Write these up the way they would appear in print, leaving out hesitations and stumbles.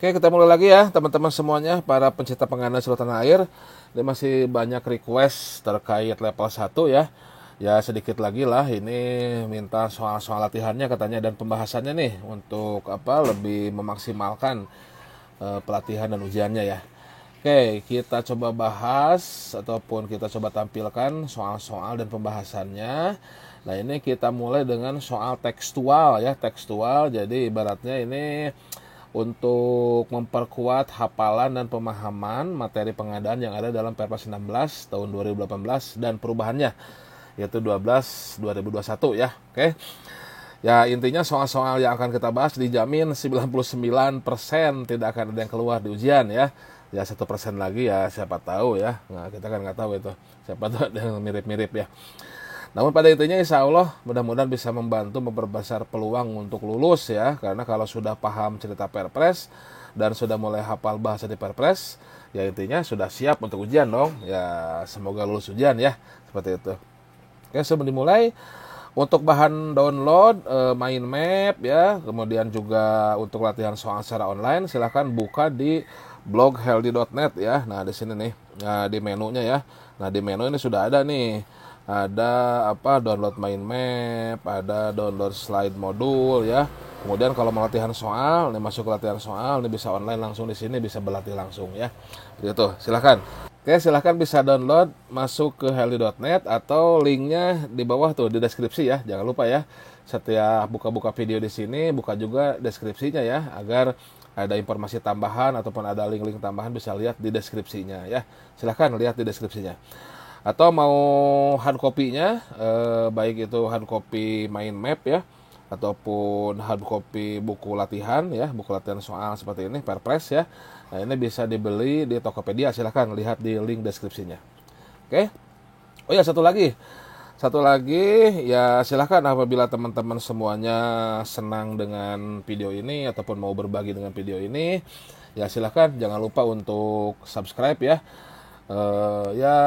Oke, kita mulai lagi ya teman-teman semuanya, para pencinta pengganda seluruh tanah air. Ini masih banyak request terkait level 1 ya. Ya sedikit lagi lah, ini minta soal-soal latihannya katanya dan pembahasannya nih untuk apa lebih memaksimalkan pelatihan dan ujiannya ya. Oke, kita coba bahas ataupun kita coba tampilkan soal-soal dan pembahasannya. Nah, ini kita mulai dengan soal tekstual ya, tekstual. Jadi ibaratnya ini untuk memperkuat hafalan dan pemahaman materi pengadaan yang ada dalam Perpres 16 tahun 2018 dan perubahannya yaitu 12 2021 ya. Oke. Ya intinya soal-soal yang akan kita bahas dijamin 99% tidak akan ada yang keluar di ujian ya. Ya 1% lagi ya siapa tahu ya. Nah, kita kan nggak tahu itu. Siapa tahu ada yang mirip-mirip ya. Namun pada intinya insya Allah mudah-mudahan bisa membantu memperbesar peluang untuk lulus ya. Karena kalau sudah paham cerita Perpres dan sudah mulai hafal bahasa di Perpres, ya intinya sudah siap untuk ujian dong. Ya semoga lulus ujian ya. Seperti itu. Oke, sebelum dimulai, untuk bahan download mind map ya, kemudian juga untuk latihan soal secara online, silahkan buka di blog healthy.net ya. Nah di sini nih, nah, di menunya ya. Nah di menu ini sudah ada nih, ada apa download mind map, ada download slide modul ya. Kemudian kalau mau latihan soal, nih masuk ke latihan soal, ini bisa online langsung di sini, bisa berlatih langsung ya. Gitu, silahkan. Oke, silahkan bisa download masuk ke healthy.net atau linknya di bawah tuh di deskripsi ya. Jangan lupa ya, setiap buka-buka video di sini buka juga deskripsinya ya, agar ada informasi tambahan ataupun ada link-link tambahan bisa lihat di deskripsinya ya. Silahkan lihat di deskripsinya. Atau mau hard copy-nya, baik itu hard copy mind map ya, ataupun hard copy buku latihan ya, buku latihan soal seperti ini, Perpres ya. Nah ini bisa dibeli di Tokopedia, silahkan lihat di link deskripsinya. Oke. Oh ya satu lagi ya silahkan apabila teman-teman semuanya senang dengan video ini ataupun mau berbagi dengan video ini, ya silahkan jangan lupa untuk subscribe ya. Ya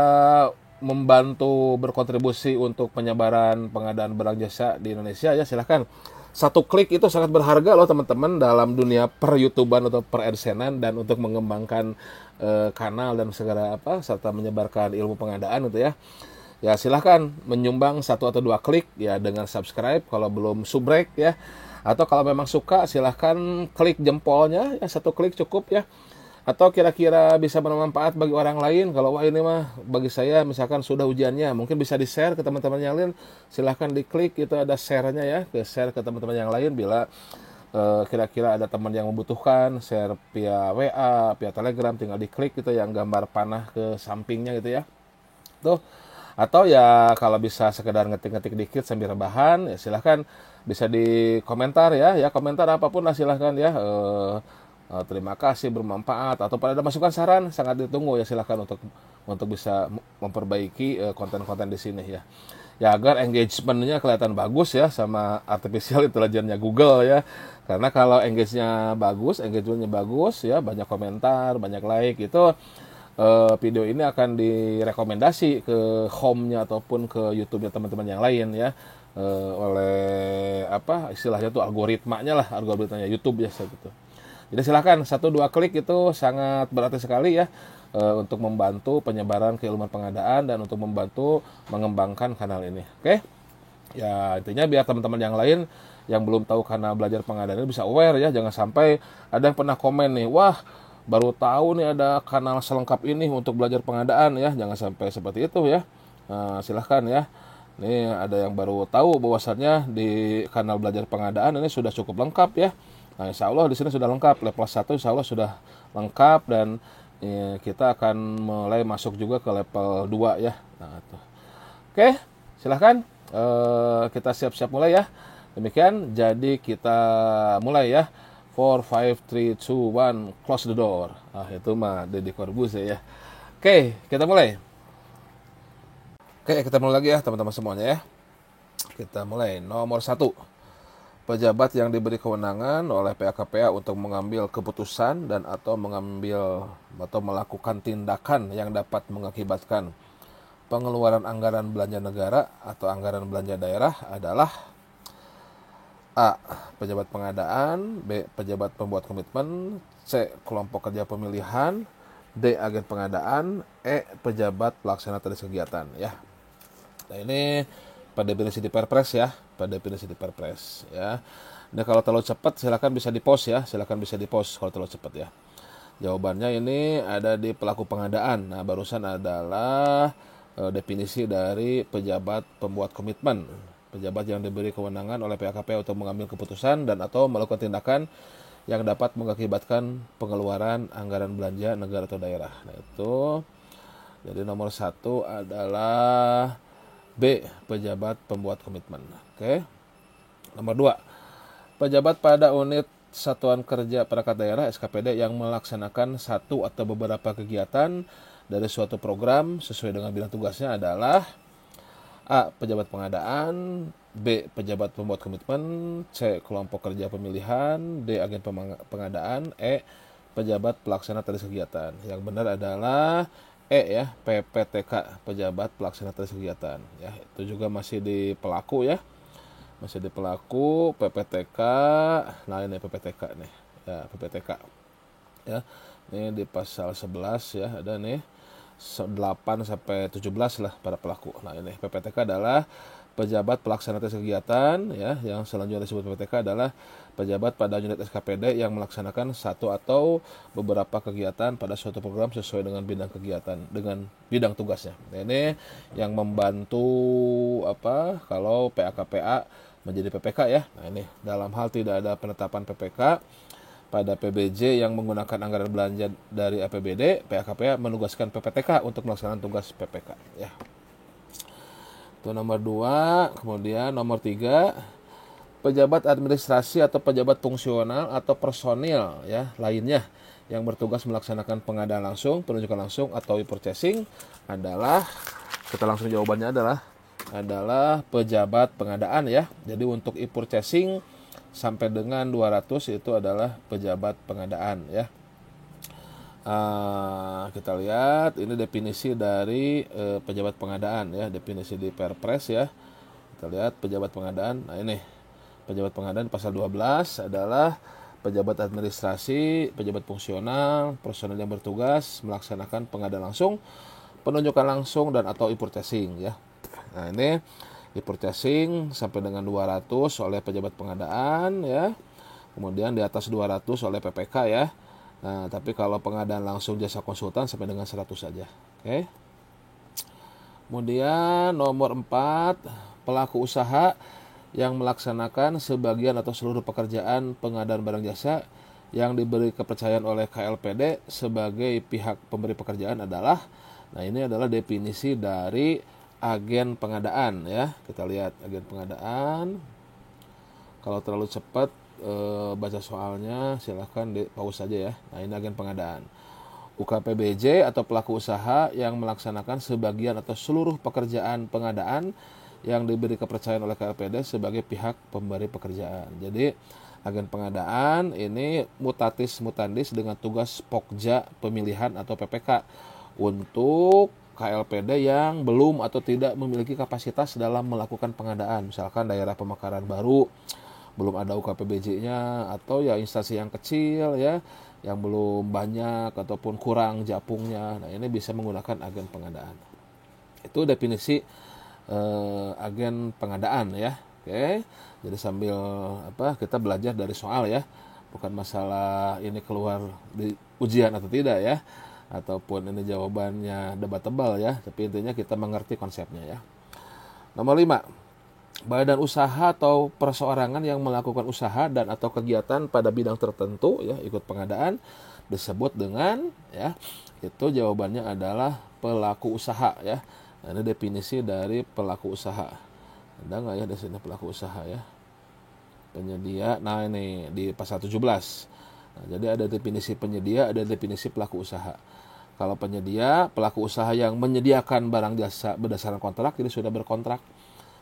membantu berkontribusi untuk penyebaran pengadaan barang jasa di Indonesia ya silahkan. Satu klik itu sangat berharga loh teman-teman dalam dunia per YouTubean atau per AdSense dan untuk mengembangkan kanal dan segala apa serta menyebarkan ilmu pengadaan gitu ya. Ya silahkan menyumbang 1 atau 2 klik ya dengan subscribe kalau belum subrek ya. Atau kalau memang suka silahkan klik jempolnya ya 1 klik cukup ya. Atau kira-kira bisa bermanfaat bagi orang lain. Kalau wah ini mah bagi saya misalkan sudah ujiannya, mungkin bisa di-share ke teman-teman yang lain. Silahkan diklik itu ada share-nya ya, ke share ke teman-teman yang lain bila kira-kira ada teman yang membutuhkan, share via WA, via Telegram, tinggal diklik gitu yang gambar panah ke sampingnya gitu ya. Tuh. Atau ya kalau bisa sekedar ngetik-ngetik dikit sambil rebahan, ya silahkan bisa di komentar ya komentar apapun lah silahkan ya. Terima kasih bermanfaat atau pada ada masukan saran sangat ditunggu ya silahkan untuk bisa memperbaiki konten-konten di sini ya agar engagementnya kelihatan bagus ya sama artificial intelligence-nya Google ya karena kalau engagementnya bagus ya banyak komentar banyak like itu video ini akan direkomendasi ke home-nya ataupun ke YouTube-nya teman-teman yang lain ya oleh apa istilahnya tuh algoritmanya YouTube ya gitu. Jadi silahkan 1-2 klik itu sangat berarti sekali ya untuk membantu penyebaran keilmuan pengadaan dan untuk membantu mengembangkan kanal ini. Oke? Ya intinya biar teman-teman yang lain yang belum tahu kanal belajar pengadaan ini bisa aware ya. Jangan sampai ada yang pernah komen nih, wah baru tahu nih ada kanal selengkap ini untuk belajar pengadaan ya. Jangan sampai seperti itu ya. Silahkan ya. Ini ada yang baru tahu bahwasannya di kanal belajar pengadaan ini sudah cukup lengkap ya. Nah, insya Allah di sini sudah lengkap, level 1 insya Allah sudah lengkap dan kita akan mulai masuk juga ke level 2 ya. Nah, tuh. Oke, silahkan kita siap-siap mulai ya. Demikian, jadi kita mulai ya. 4, 5, 3, 2, 1, close the door. Ah, itu mah Deddy Corbuzier ya. Oke, kita mulai. Oke, kita mulai lagi ya teman-teman semuanya ya. Kita mulai nomor 1. Pejabat yang diberi kewenangan oleh PHKPA untuk mengambil keputusan dan atau melakukan tindakan yang dapat mengakibatkan pengeluaran anggaran belanja negara atau anggaran belanja daerah adalah A. Pejabat pengadaan, B. Pejabat pembuat komitmen, C. Kelompok kerja pemilihan, D. Agen pengadaan, E. Pejabat pelaksana teknis kegiatan ya. Nah ini pada definisi di Perpres ya, pada definisi di Perpres ya. Nah kalau terlalu cepat silakan bisa di-post ya, silakan bisa di-post kalau terlalu cepat ya. Jawabannya ini ada di pelaku pengadaan. Nah barusan adalah definisi dari pejabat pembuat komitmen, pejabat yang diberi kewenangan oleh PAKP untuk mengambil keputusan dan atau melakukan tindakan yang dapat mengakibatkan pengeluaran anggaran belanja negara atau daerah. Nah itu jadi nomor 1 adalah B. Pejabat pembuat komitmen. Oke. Nomor 2. Pejabat pada unit Satuan Kerja Perangkat Daerah SKPD yang melaksanakan satu atau beberapa kegiatan dari suatu program sesuai dengan bidang tugasnya adalah A. Pejabat pengadaan, B. Pejabat pembuat komitmen, C. Kelompok kerja pemilihan, D. Agen pengadaan, E. Pejabat pelaksana teknis kegiatan. Yang benar adalah E ya, PPTK, pejabat pelaksana teknis kegiatan. Ya, itu juga masih di pelaku ya, masih di pelaku PPTK. Nah ini PPTK nih, ya PPTK. Ya, ini di pasal 11 ya, ada nih 8 sampai 17 lah para pelaku. Nah ini PPTK adalah pejabat pelaksana teknis kegiatan ya, yang selanjutnya disebut PPTK adalah pejabat pada unit SKPD yang melaksanakan satu atau beberapa kegiatan pada suatu program sesuai dengan bidang kegiatan, dengan bidang tugasnya. Nah, ini yang membantu apa kalau PAKPA menjadi PPK ya. Nah ini dalam hal tidak ada penetapan PPK pada PBJ yang menggunakan anggaran belanja dari APBD, PAKPA menugaskan PPTK untuk melaksanakan tugas PPK ya. Itu nomor 2. Kemudian nomor 3, pejabat administrasi atau pejabat fungsional atau personil ya lainnya yang bertugas melaksanakan pengadaan langsung, penunjukan langsung atau e-purchasing adalah, kita langsung jawabannya adalah pejabat pengadaan ya. Jadi untuk e-purchasing sampai dengan 200 itu adalah pejabat pengadaan ya. Kita lihat ini definisi dari pejabat pengadaan ya, definisi di Perpres ya. Kita lihat pejabat pengadaan. Nah ini pejabat pengadaan pasal 12 adalah pejabat administrasi, pejabat fungsional, personel yang bertugas melaksanakan pengadaan langsung, penunjukan langsung dan atau e-purchasing ya. Nah ini e-purchasing sampai dengan 200 oleh pejabat pengadaan ya. Kemudian di atas 200 oleh PPK ya. Nah, tapi kalau pengadaan langsung jasa konsultan sampai dengan 100 saja. Oke. Kemudian nomor 4, pelaku usaha yang melaksanakan sebagian atau seluruh pekerjaan pengadaan barang jasa yang diberi kepercayaan oleh KLPD sebagai pihak pemberi pekerjaan adalah, nah ini adalah definisi dari agen pengadaan ya. Kita lihat agen pengadaan. Kalau terlalu cepat baca soalnya silahkan di pause saja ya. Nah ini agen pengadaan. UKPBJ atau pelaku usaha yang melaksanakan sebagian atau seluruh pekerjaan pengadaan yang diberi kepercayaan oleh KLPD sebagai pihak pemberi pekerjaan. Jadi agen pengadaan ini mutatis mutandis dengan tugas Pokja pemilihan atau PPK untuk KLPD yang belum atau tidak memiliki kapasitas dalam melakukan pengadaan. Misalkan daerah pemekaran baru belum ada UKPBJ-nya, atau ya instansi yang kecil ya, yang belum banyak ataupun kurang japungnya. Nah ini bisa menggunakan agen pengadaan. Itu definisi agen pengadaan ya. Oke. Jadi sambil kita belajar dari soal ya, bukan masalah ini keluar di ujian atau tidak ya, ataupun ini jawabannya debatable ya, tapi intinya kita mengerti konsepnya ya. Nomor 5, badan usaha atau perseorangan yang melakukan usaha dan atau kegiatan pada bidang tertentu ya ikut pengadaan disebut dengan ya, itu jawabannya adalah pelaku usaha ya. Nah, ini definisi dari pelaku usaha. Ada nggak ya di sini pelaku usaha ya? Penyedia. Nah ini di pasal 17. Nah, jadi ada definisi penyedia, ada definisi pelaku usaha. Kalau penyedia, pelaku usaha yang menyediakan barang jasa berdasarkan kontrak, jadi sudah berkontrak.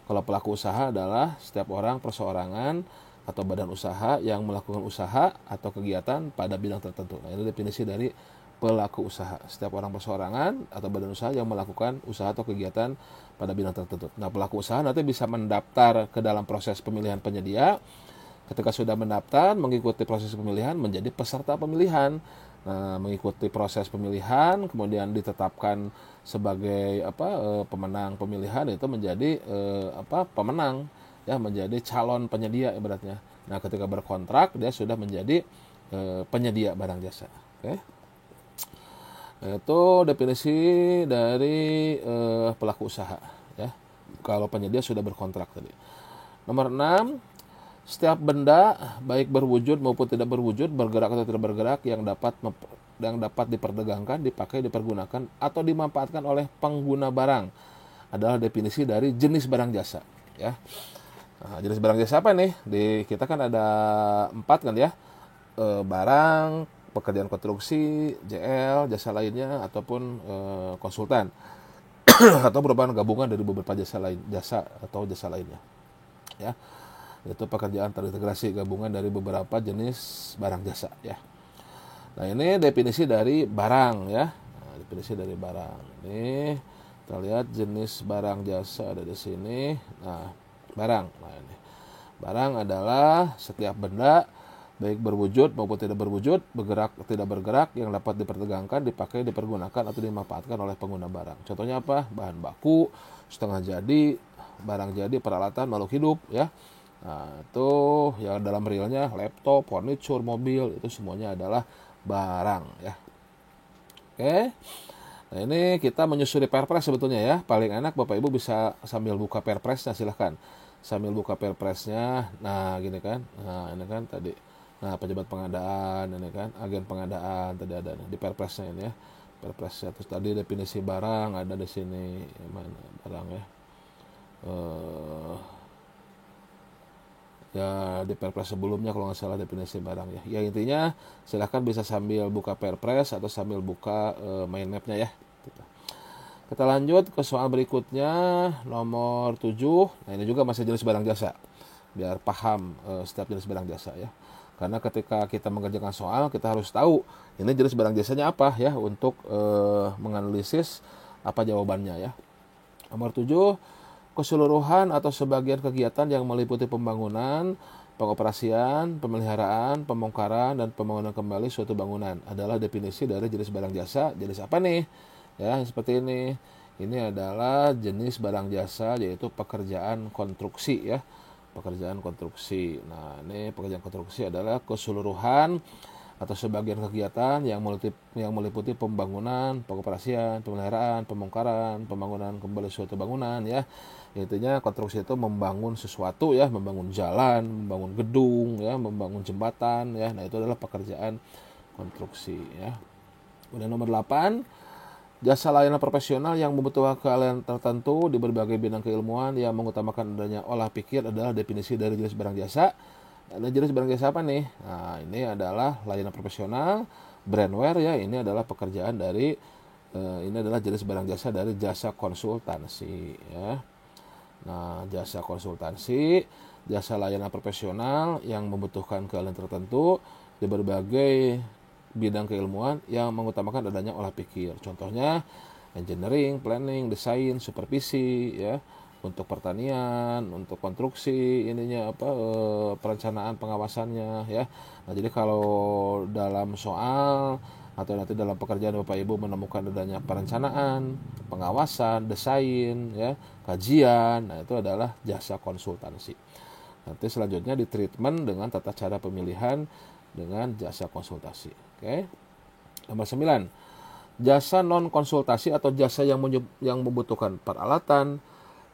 Kalau pelaku usaha adalah setiap orang perseorangan atau badan usaha yang melakukan usaha atau kegiatan pada bidang tertentu. Nah, ini definisi dari pelaku usaha. Setiap orang perseorangan atau badan usaha yang melakukan usaha atau kegiatan pada bidang tertentu. Nah, pelaku usaha nanti bisa mendaftar ke dalam proses pemilihan penyedia Ketika sudah mendaftar, mengikuti proses pemilihan, menjadi peserta pemilihan. Nah, mengikuti proses pemilihan, kemudian ditetapkan sebagai pemenang pemilihan, itu menjadi pemenang, ya, menjadi calon penyedia ibaratnya. Nah, ketika berkontrak dia sudah menjadi penyedia barang jasa. Oke. Itu definisi dari pelaku usaha, ya. Kalau penyedia sudah berkontrak tadi. Nomor 6, setiap benda baik berwujud maupun tidak berwujud, bergerak atau tidak bergerak yang dapat diperdagangkan, dipakai, dipergunakan atau dimanfaatkan oleh pengguna barang adalah definisi dari jenis barang jasa, ya. Nah, jenis barang jasa apa nih? Di kita kan ada 4 kan ya. Barang, pekerjaan konstruksi, JL, jasa lainnya, ataupun konsultan atau merupakan gabungan dari beberapa jasa lainnya, ya. Itu pekerjaan terintegrasi gabungan dari beberapa jenis barang jasa, ya. Nah, ini definisi dari barang, ya. Nah, definisi dari barang. Ini kita lihat jenis barang jasa ada di sini. Nah, barang. Nah, ini. Barang adalah setiap benda baik berwujud maupun tidak berwujud, bergerak tidak bergerak yang dapat diperdagangkan, dipakai, dipergunakan atau dimanfaatkan oleh pengguna barang. Contohnya apa? Bahan baku, setengah jadi, barang jadi, peralatan, makhluk hidup, ya. Nah, itu yang dalam realnya laptop, furniture, mobil, itu semuanya adalah barang, ya. Oke. Nah, ini kita menyusuri Perpres sebetulnya, ya. Paling enak Bapak Ibu bisa sambil buka Perpresnya, silahkan. Sambil buka Perpresnya. Nah, gini kan. Nah, ini kan tadi. Nah, pejabat pengadaan, ini kan, agen pengadaan tadi ada nih, di Perpresnya ini, ya. Perpresnya. Terus tadi definisi barang ada di sini. Mana barang, ya. Ya, di Perpres sebelumnya kalau nggak salah definisi barang, ya. Ya, intinya silahkan bisa sambil buka Perpres atau sambil buka mind map-nya, ya. Kita lanjut ke soal berikutnya, nomor 7. Nah, ini juga masih jenis barang jasa, biar paham setiap jenis barang jasa, ya. Karena ketika kita mengerjakan soal, kita harus tahu ini jenis barang jasanya apa, ya, untuk menganalisis apa jawabannya, ya. Nomor 7, keseluruhan atau sebagian kegiatan yang meliputi pembangunan, pengoperasian, pemeliharaan, pembongkaran, dan pembangunan kembali suatu bangunan adalah definisi dari jenis barang jasa. Jenis apa nih? Ya, seperti ini. Ini adalah jenis barang jasa, yaitu pekerjaan konstruksi, ya. Pekerjaan konstruksi. Nah, ini pekerjaan konstruksi adalah keseluruhan atau sebagian kegiatan yang meliputi pembangunan, pengoperasian, pemeliharaan, pembongkaran, pembangunan kembali suatu bangunan, ya. Intinya konstruksi itu membangun sesuatu, ya, membangun jalan, membangun gedung, ya, membangun jembatan, ya. Nah, itu adalah pekerjaan konstruksi, ya. Kemudian nomor 8, jasa layanan profesional yang membutuhkan keahlian tertentu di berbagai bidang keilmuan yang mengutamakan adanya olah pikir adalah definisi dari jenis barang jasa. Ada jenis barang jasa apa nih? Nah, ini adalah layanan profesional, brandware, ya. Ini adalah pekerjaan dari ini adalah jenis barang jasa dari jasa konsultansi, ya. Nah, jasa konsultansi, jasa layanan profesional yang membutuhkan keahlian tertentu di berbagai bidang keilmuan yang mengutamakan adanya olah pikir. Contohnya engineering, planning, desain, supervisi, ya. Untuk pertanian, untuk konstruksi, ininya perencanaan pengawasannya, ya. Nah, jadi kalau dalam soal atau nanti dalam pekerjaan Bapak Ibu menemukan adanya perencanaan, pengawasan, desain, ya, kajian, nah itu adalah jasa konsultansi. Nanti selanjutnya di treatment dengan tata cara pemilihan dengan jasa konsultasi. Oke. Nomor 9, jasa non konsultasi atau jasa yang membutuhkan peralatan,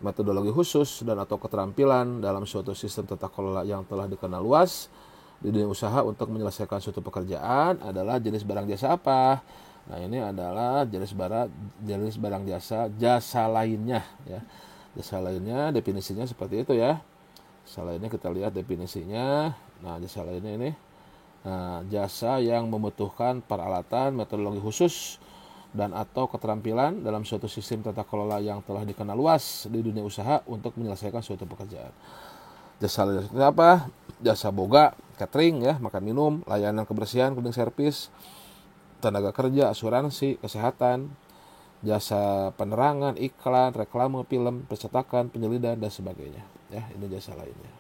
metodologi khusus dan atau keterampilan dalam suatu sistem tata kelola yang telah dikenal luas di dunia usaha untuk menyelesaikan suatu pekerjaan adalah jenis barang jasa apa? Nah, ini adalah jenis barang jasa lainnya, ya. Jasa lainnya definisinya seperti itu, ya. Jasa lainnya kita lihat definisinya. Nah, jasa lainnya ini, nah, jasa yang membutuhkan peralatan, metodologi khusus dan atau keterampilan dalam suatu sistem tata kelola yang telah dikenal luas di dunia usaha untuk menyelesaikan suatu pekerjaan. Jasa lainnya apa? Jasa boga, catering, ya, makan minum, layanan kebersihan, cleaning service, tenaga kerja, asuransi, kesehatan, jasa penerangan, iklan, reklame, film, percetakan, penyelidikan dan sebagainya, ya. Ini jasa lainnya.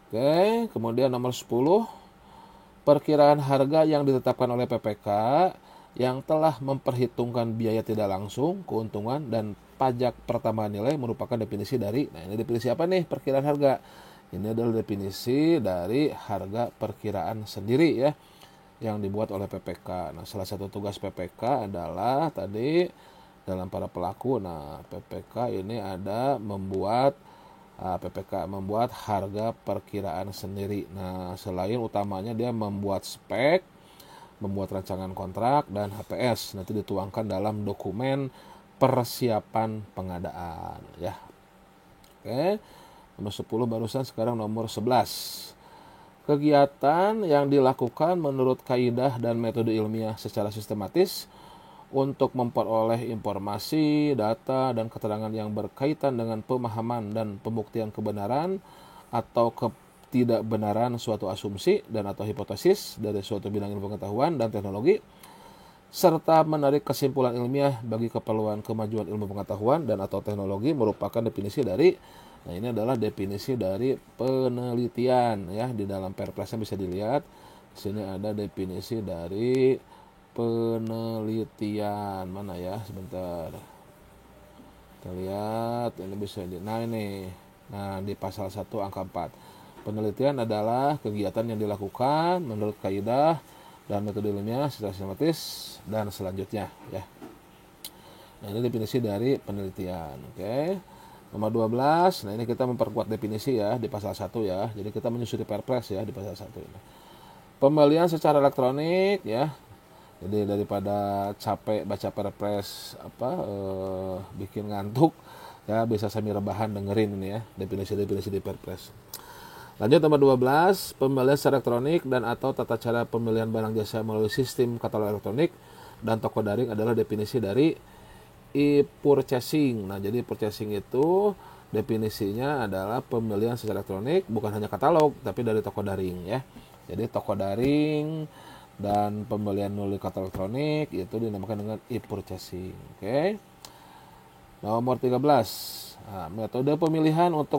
Oke, kemudian nomor 10, perkiraan harga yang ditetapkan oleh PPK yang telah memperhitungkan biaya tidak langsung, keuntungan, dan pajak pertambahan nilai merupakan definisi dari, nah ini definisi apa nih perkiraan harga? Ini adalah definisi dari harga perkiraan sendiri ya, yang dibuat oleh PPK. Nah, salah satu tugas PPK adalah tadi dalam para pelaku, nah PPK ini ada membuat PPK membuat harga perkiraan sendiri. Nah, selain utamanya dia membuat spek, membuat rancangan kontrak, dan HPS. Nanti dituangkan dalam dokumen persiapan pengadaan. Ya, oke. Nomor 10 barusan, sekarang nomor 11. Kegiatan yang dilakukan menurut kaidah dan metode ilmiah secara sistematis untuk memperoleh informasi, data, dan keterangan yang berkaitan dengan pemahaman dan pembuktian kebenaran atau ketidakbenaran suatu asumsi dan atau hipotesis dari suatu bidang ilmu pengetahuan dan teknologi, serta menarik kesimpulan ilmiah bagi keperluan kemajuan ilmu pengetahuan dan atau teknologi merupakan definisi dari, nah ini adalah definisi dari penelitian ya. Di dalam Perpresnya bisa dilihat, di sini ada definisi dari penelitian, mana ya, sebentar kita lihat, ini bisa nah ini, nah di pasal 1 angka 4, penelitian adalah kegiatan yang dilakukan menurut kaidah dan metode ilmiah secara sistematis dan selanjutnya ya. Nah ini definisi dari penelitian. Oke, nomor 12, nah ini kita memperkuat definisi ya di pasal 1 ya, jadi kita menyusuri Perpres ya di pasal 1 ini. Pembelian secara elektronik ya. Jadi daripada capek baca Perpres bikin ngantuk ya, bisa sambil rebahan dengerin ini ya definisi-definisi di Perpres. Lanjut nomor 12, pembelian secara elektronik dan atau tata cara pembelian barang jasa melalui sistem katalog elektronik dan toko daring adalah definisi dari e-purchasing. Nah, jadi purchasing itu definisinya adalah pembelian secara elektronik, bukan hanya katalog tapi dari toko daring ya. Jadi toko daring dan pembelian melalui katalog elektronik itu dinamakan dengan e-purchasing. Oke. Nomor 13. Nah, metode pemilihan untuk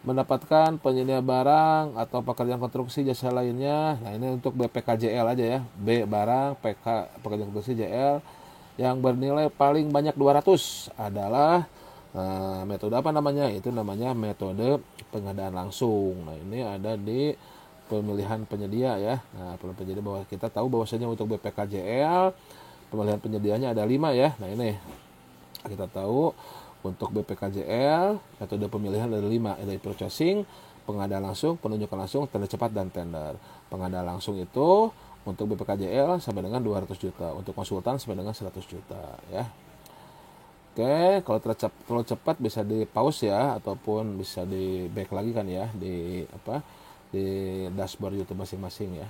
mendapatkan penyedia barang atau pekerjaan konstruksi jasa lainnya. Nah, ini untuk BPKJL aja ya. B barang, PK pekerjaan konstruksi, JL yang bernilai paling banyak 200 adalah metode apa namanya? Itu namanya metode pengadaan langsung. Nah, ini ada di pemilihan penyedia ya. Nah, pemilihan penyedia, bahwa kita tahu bahwasanya untuk BPKJL pemilihan penyediaannya ada 5 ya. Nah, ini kita tahu untuk BPKJL metode pemilihan ada 5, ada purchasing, pengadaan langsung, penunjukan langsung, tender cepat, dan tender. Pengadaan langsung itu untuk BPKJL sampai dengan 200 juta, untuk konsultan sampai dengan 100 juta ya. Oke, kalau terlalu cepat bisa di pause ya, ataupun bisa di back lagi kan ya di dashboard YouTube masing-masing ya.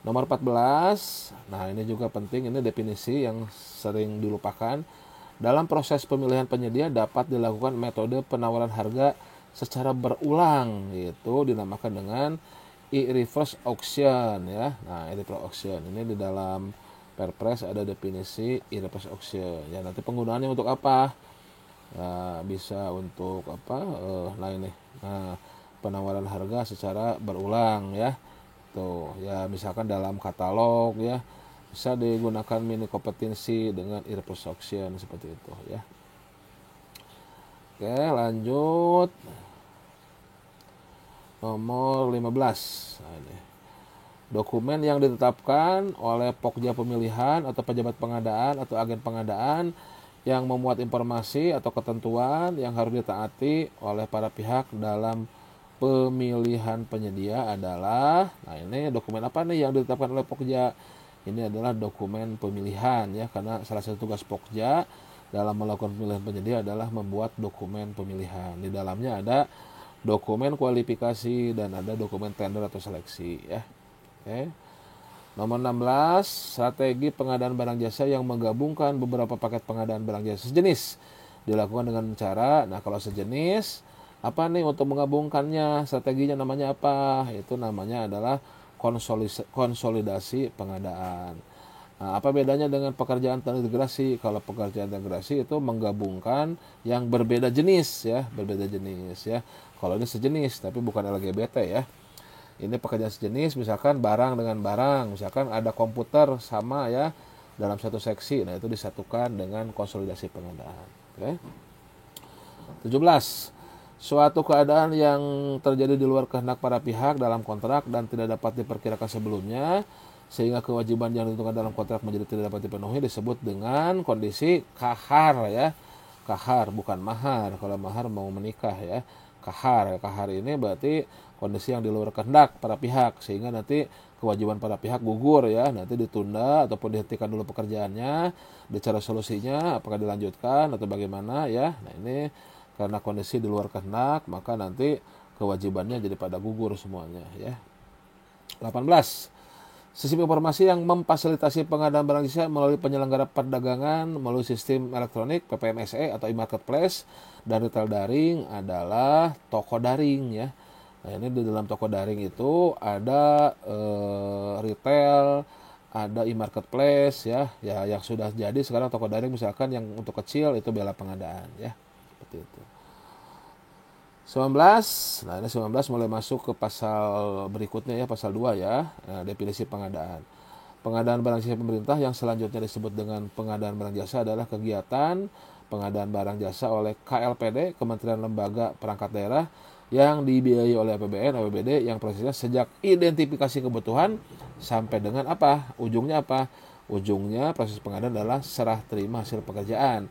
Nomor 14, nah ini juga penting, ini definisi yang sering dilupakan. Dalam proses pemilihan penyedia dapat dilakukan metode penawaran harga secara berulang, yaitu dinamakan dengan e-reverse auction ya. Nah, e-reverse auction ini di dalam Perpres ada definisi e-reverse auction ya. Nanti penggunaannya untuk apa? Nah, bisa untuk apa? Nah ini, nah penawaran harga secara berulang ya. Tuh, ya misalkan dalam katalog ya, bisa digunakan mini kompetensi dengan e-reverse auction seperti itu ya. Oke, lanjut. Nomor 15. Nah, ini. Dokumen yang ditetapkan oleh Pokja pemilihan atau pejabat pengadaan atau agen pengadaan yang memuat informasi atau ketentuan yang harus ditaati oleh para pihak dalam pemilihan penyedia adalah, nah ini dokumen apa nih yang ditetapkan oleh Pokja? Ini adalah dokumen pemilihan ya, karena salah satu tugas Pokja dalam melakukan pemilihan penyedia adalah membuat dokumen pemilihan. Di dalamnya ada dokumen kualifikasi dan ada dokumen tender atau seleksi ya. Oke. Nomor 16, strategi pengadaan barang jasa yang menggabungkan beberapa paket pengadaan barang jasa sejenis dilakukan dengan cara, nah kalau sejenis apa nih untuk menggabungkannya, strateginya namanya apa? Itu namanya adalah konsolidasi pengadaan. Nah, apa bedanya dengan pekerjaan terintegrasi? Kalau pekerjaan terintegrasi itu menggabungkan yang berbeda jenis ya, berbeda jenis ya. Kalau ini sejenis tapi bukan LGBT ya. Ini pekerjaan sejenis, misalkan barang dengan barang, misalkan ada komputer sama ya dalam satu seksi. Nah, itu disatukan dengan konsolidasi pengadaan. Oke. 17. Suatu keadaan yang terjadi di luar kehendak para pihak dalam kontrak dan tidak dapat diperkirakan sebelumnya sehingga kewajiban yang ditentukan dalam kontrak menjadi tidak dapat dipenuhi disebut dengan kondisi kahar ya. Kahar bukan mahar. Kalau mahar mau menikah ya. Kahar. Kahar ini berarti kondisi yang di luar kehendak para pihak sehingga nanti kewajiban para pihak gugur ya, nanti ditunda ataupun dihentikan dulu pekerjaannya, dicari solusinya apakah dilanjutkan atau bagaimana ya. Nah, ini karena kondisi di luar kehendak maka nanti kewajibannya jadi pada gugur semuanya ya. 18. Sistem informasi yang memfasilitasi pengadaan barang jasa melalui penyelenggara perdagangan melalui sistem elektronik PPMSE atau e-marketplace dan retail daring adalah toko daring ya. Nah, ini di dalam toko daring itu ada retail, ada e-marketplace ya, ya yang sudah jadi sekarang toko daring misalkan yang untuk kecil itu bela pengadaan ya. Seperti itu. 19. Nah, ini 19 mulai masuk ke pasal berikutnya ya, pasal 2 ya. Nah, definisi pengadaan. Pengadaan barang jasa pemerintah yang selanjutnya disebut dengan pengadaan barang jasa adalah kegiatan pengadaan barang jasa oleh KLPD, Kementerian Lembaga Perangkat Daerah yang dibiayai oleh APBN, APBD yang prosesnya sejak identifikasi kebutuhan sampai dengan apa? Ujungnya apa? Ujungnya proses pengadaan adalah serah terima hasil pekerjaan.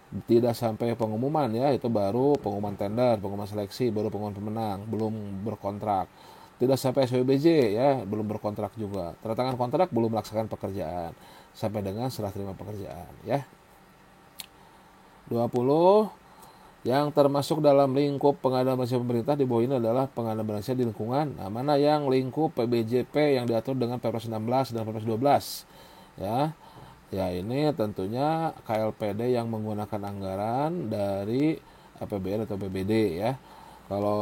Tidak sampai pengumuman ya, itu baru pengumuman tender, pengumuman seleksi, baru pengumuman pemenang, belum berkontrak. Tidak sampai SWBJ ya, belum berkontrak juga. Tanda tangan kontrak belum melaksanakan pekerjaan sampai dengan serah terima pekerjaan ya. 20. Yang termasuk dalam lingkup pengadaan barang jasa pemerintah di bawah ini adalah pengadaan barang jasa di lingkungan. Nah, mana yang lingkup PBJP yang diatur dengan Perpres 16 dan Perpres 12 ya. Ya, ini tentunya KLPD yang menggunakan anggaran dari APBN atau BBD ya. Kalau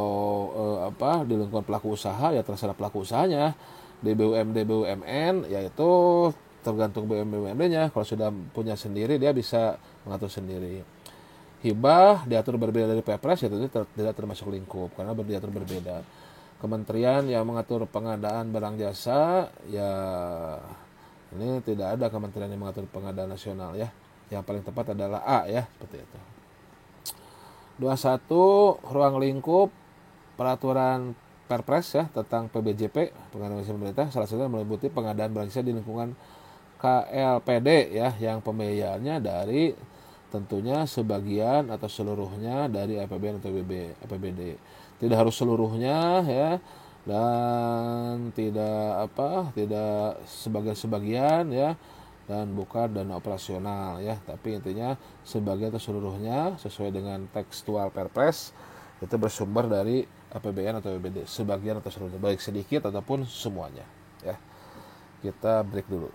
di lingkungan pelaku usaha ya terserah pelaku usahanya. Di BUMD BUMN yaitu tergantung BUMD-nya. Kalau sudah punya sendiri dia bisa mengatur sendiri. Hibah diatur berbeda dari Perpres ya tentu tidak termasuk lingkup karena diatur berbeda. Kementerian yang mengatur pengadaan barang jasa ya ini tidak ada kementerian yang mengatur pengadaan nasional ya. Yang paling tepat adalah A ya, seperti itu. 21. Ruang lingkup peraturan Perpres ya tentang PBJP, pengadaan barang jasa pemerintah, salah satunya meliputi pengadaan barang jasa di lingkungan KLPD ya, yang pembiayaannya dari tentunya sebagian atau seluruhnya dari APBN atau APBD. Tidak harus seluruhnya ya, dan tidak sebagian-sebagian ya, dan bukan dana operasional ya, tapi intinya sebagian atau seluruhnya sesuai dengan tekstual Perpres itu bersumber dari APBN atau APBD, sebagian atau seluruhnya, baik sedikit ataupun semuanya ya. Kita break dulu.